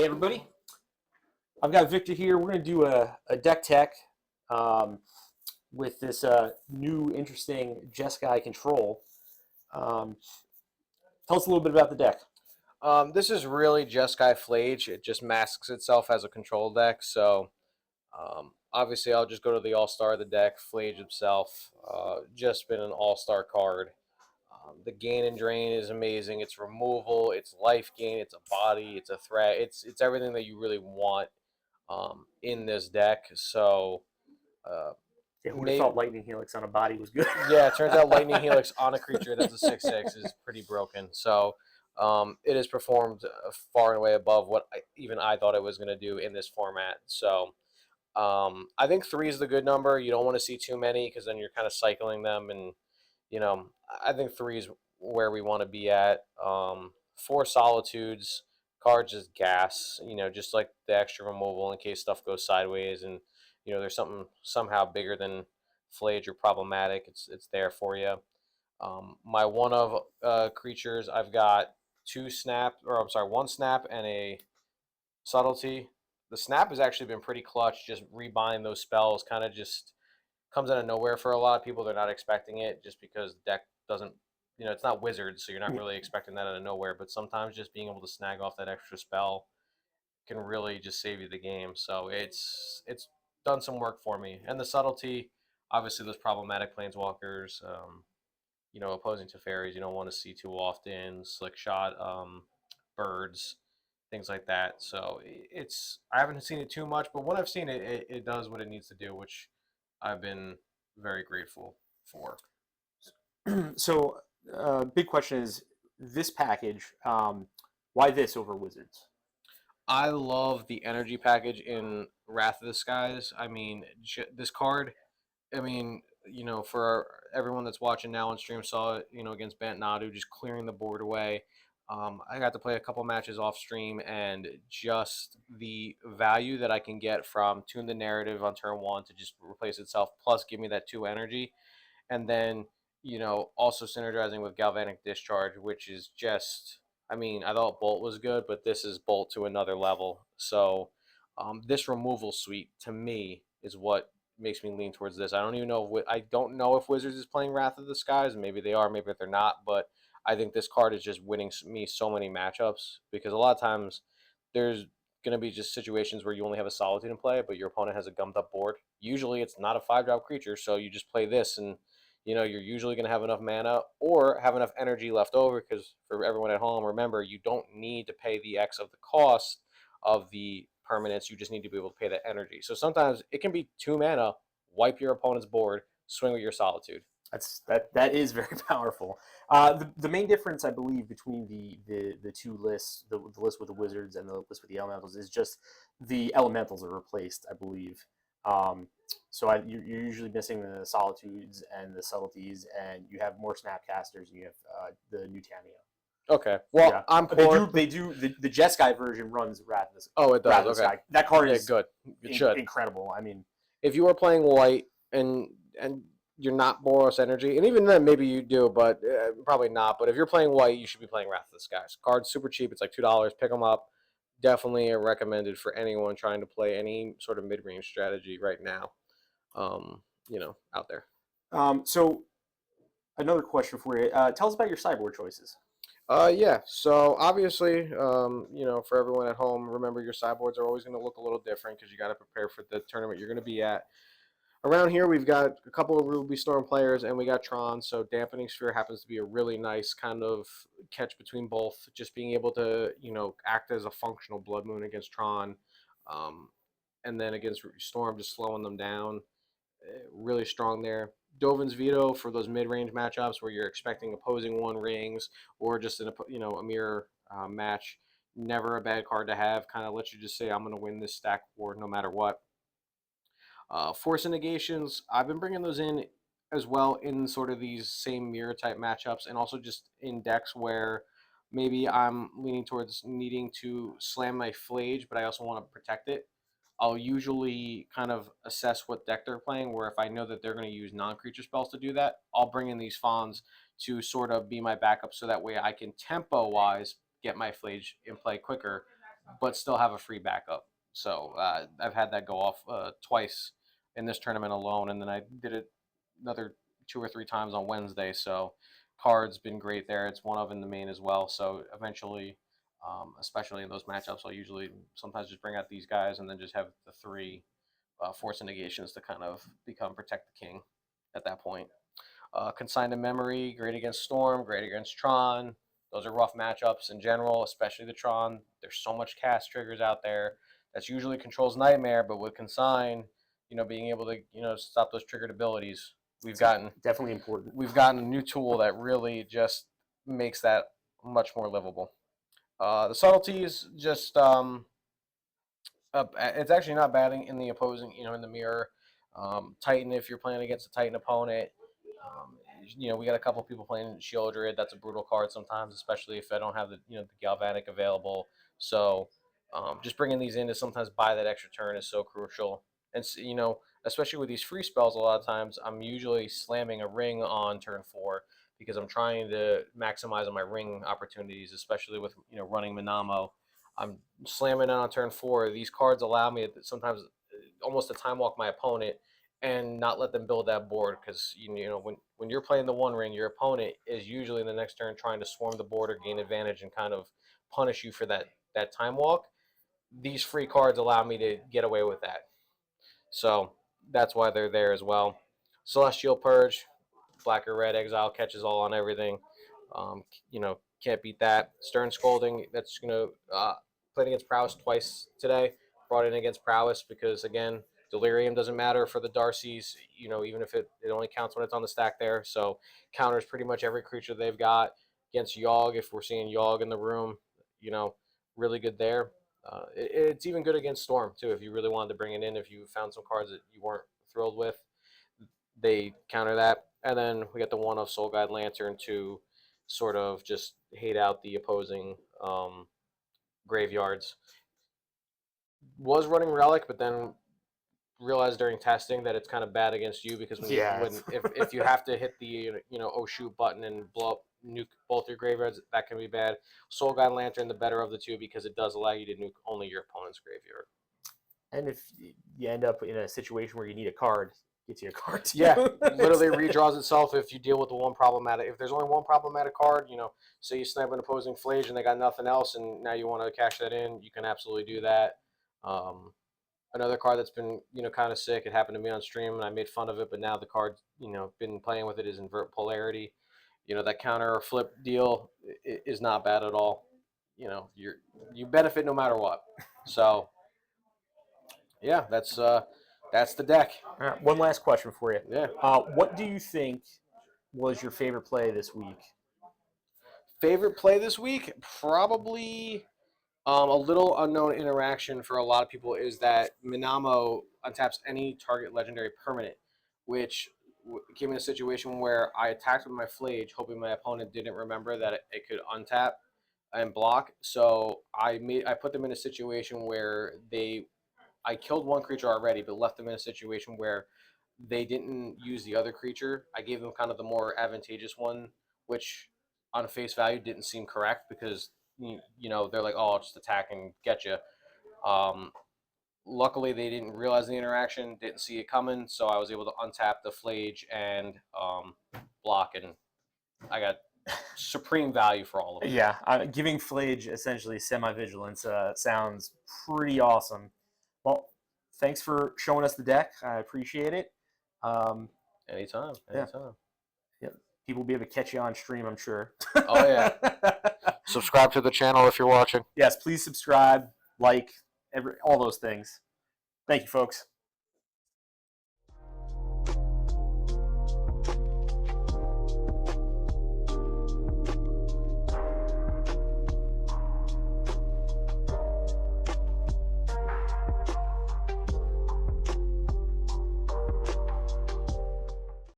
Hey everybody, I've got Victor here. We're going to do a deck tech with this new interesting Jeskai control. Um, Tell us a little bit about the deck. This is really Jeskai Flage. It just masks itself as a control deck. So obviously, I'll just go to the all-star of the deck. Flage himself, just been an all-star card. The gain and drain is amazing. It's removal. It's life gain. It's a body. It's a threat. It's everything that you really want in this deck. So. Yeah, who would have thought Lightning Helix on a body was good? Yeah, it turns out Lightning Helix on a creature that's a 6/6 is pretty broken. So it has performed far and away above what even I thought it was going to do in this format. So I think 3 is the good number. You don't want to see too many because then you're kind of cycling them. And, I think 3 is where we want to be at. 4 Solitudes, cards is gas, just like the extra removal in case stuff goes sideways and, there's something somehow bigger than Flage or problematic. It's there for you. My one of creatures, I've got 1 snap and a subtlety. The snap has actually been pretty clutch. Just rebuying those spells kind of just comes out of nowhere for a lot of people. They're not expecting it just because the deck doesn't, it's not Wizards, so you're not really expecting that out of nowhere. But sometimes just being able to snag off that extra spell can really just save you the game. So it's done some work for me. And the subtlety, obviously, those problematic planeswalkers, opposing to fairies, you don't want to see too often. Slick shot, birds, things like that. So I haven't seen it too much, but when I've seen it, it does what it needs to do, which I've been very grateful for. So, big question is this package. Why this over Wizards? I love the energy package in Wrath of the Skies. I mean, this card. I mean, for everyone that's watching now on stream saw it, against Bant Nadu, just clearing the board away. I got to play a couple matches off stream, and just the value that I can get from tune the narrative on turn 1 to just replace itself, plus give me that 2 energy, and then also synergizing with Galvanic Discharge, which is just, I mean, I thought Bolt was good, but this is Bolt to another level. So this removal suite to me is what makes me lean towards this. I don't know if Wizards is playing Wrath of the Skies. Maybe they are, maybe they're not. But I think this card is just winning me so many matchups because a lot of times there's going to be just situations where you only have a Solitude in play, but your opponent has a gummed up board. Usually it's not a 5-drop creature, so you just play this and you're usually going to have enough mana or have enough energy left over because for everyone at home, remember, you don't need to pay the X of the cost of the permanents. You just need to be able to pay that energy. So sometimes it can be 2 mana, wipe your opponent's board, swing with your Solitude. That is very powerful. The main difference, I believe, between the two lists, the list with the Wizards and the list with the Elementals, is just the Elementals are replaced, I believe. So you're usually missing the Solitudes and the Subtleties, and you have more Snapcasters, and you have the new Tamiya. Okay. Well, yeah. I'm poor. They do the Jeskai version runs Wrath of the Sky. Oh, it does. Okay. That card is good. It should. Incredible. I mean, if you are playing white and you're not Boros Energy, and even then maybe you do, but probably not. But if you're playing white, you should be playing Wrath of the Skies. Card's super cheap. It's like $2. Pick them up. Definitely recommended for anyone trying to play any sort of mid-range strategy right now. Out there. So another question for you. Tell us about your sideboard choices. Yeah. So obviously, for everyone at home, remember your sideboards are always going to look a little different because you got to prepare for the tournament you're going to be at. Around here, we've got a couple of Ruby Storm players, and we got Tron. So Dampening Sphere happens to be a really nice kind of catch between both. Just being able to, act as a functional Blood Moon against Tron, and then against Storm, just slowing them down. Really strong there. Dovin's Veto for those mid-range matchups where you're expecting opposing 1 rings or just a mirror match. Never a bad card to have. Kind of lets you just say, I'm going to win this stack war no matter what. Force Negations, I've been bringing those in as well in sort of these same mirror type matchups, and also just in decks where maybe I'm leaning towards needing to slam my Flage, but I also want to protect it. I'll usually kind of assess what deck they're playing, where if I know that they're going to use non-creature spells to do that, I'll bring in these Fawns to sort of be my backup so that way I can tempo-wise get my Flage in play quicker. but still have a free backup. So I've had that go off twice in this tournament alone, and then I did it another 2 or 3 times on Wednesday. So card's been great there. It's one of in the main as well. So eventually, especially in those matchups, I'll usually sometimes just bring out these guys and then just have the 3 force negations to kind of become Protect the King at that point. Consigned to Memory, great against Storm, great against Tron. Those are rough matchups in general, especially the Tron. There's so much cast triggers out there. That's usually controls Nightmare, but with Consign, being able to, stop those triggered abilities, we've gotten a new tool that really just makes that much more livable. The subtleties just it's actually not bad in the opposing, in the mirror. Titan, if you're playing against a Titan opponent, we got a couple people playing Shieldred. That's a brutal card sometimes, especially if I don't have the Galvanic available. So just bringing these in to sometimes buy that extra turn is so crucial. And especially with these free spells, a lot of times I'm usually slamming a ring on turn 4 because I'm trying to maximize on my ring opportunities, especially with running Minamo. I'm slamming it on turn 4. These cards allow me to sometimes almost to time walk my opponent and not let them build that board, because when you're playing the one ring, your opponent is usually in the next turn trying to swarm the board or gain advantage and kind of punish you for that time walk. These free cards allow me to get away with that, so that's why they're there as well. Celestial Purge, black or red exile, catches all on everything. Can't beat that. Stern Scolding, that's played against Prowess twice today. Brought in against Prowess because, again, Delirium doesn't matter for the Darcys, even if it only counts when it's on the stack there. So counters pretty much every creature they've got. Against Yogg, if we're seeing Yogg in the room, really good there. It's even good against Storm, too, if you really wanted to bring it in. If you found some cards that you weren't thrilled with, they counter that. And then we got the one of Soul Guide Lantern to sort of just hate out the opposing graveyards. Was running Relic, but then realized during testing that it's kind of bad against you, because if you have to hit the oh shoot button and blow up, nuke both your graveyards, that can be bad. Soul Guide Lantern, the better of the two, because it does allow you to nuke only your opponent's graveyard. And if you end up in a situation where you need a card, gets you a card too. Yeah, literally redraws itself if you deal with the one problematic. If there's only one problematic card, say you snipe an opposing Flage and they got nothing else, and now you want to cash that in, you can absolutely do that. Another card that's been kind of sick. It happened to me on stream, and I made fun of it. But now the card been playing with it is Invert Polarity. That counter or flip deal is not bad at all. You benefit no matter what. So yeah, that's the deck. All right, one last question for you. Yeah. What do you think was your favorite play this week? Favorite play this week? Probably a little unknown interaction for a lot of people is that Minamo untaps any target legendary permanent, which came in a situation where I attacked with my Flage, hoping my opponent didn't remember that it could untap and block. So I put them in a situation where I killed one creature already, but left them in a situation where they didn't use the other creature. I gave them kind of the more advantageous one, which on face value didn't seem correct, because they're like, oh, I'll just attack and get you. Luckily, they didn't realize the interaction, didn't see it coming, so I was able to untap the Flage and block, and I got supreme value for all of it. Yeah, giving Flage essentially semi-vigilance sounds pretty awesome. Well, thanks for showing us the deck. I appreciate it. Anytime. Yeah. People will be able to catch you on stream, I'm sure. Oh, yeah. Subscribe to the channel if you're watching. Yes, please subscribe, like, all those things. Thank you, folks.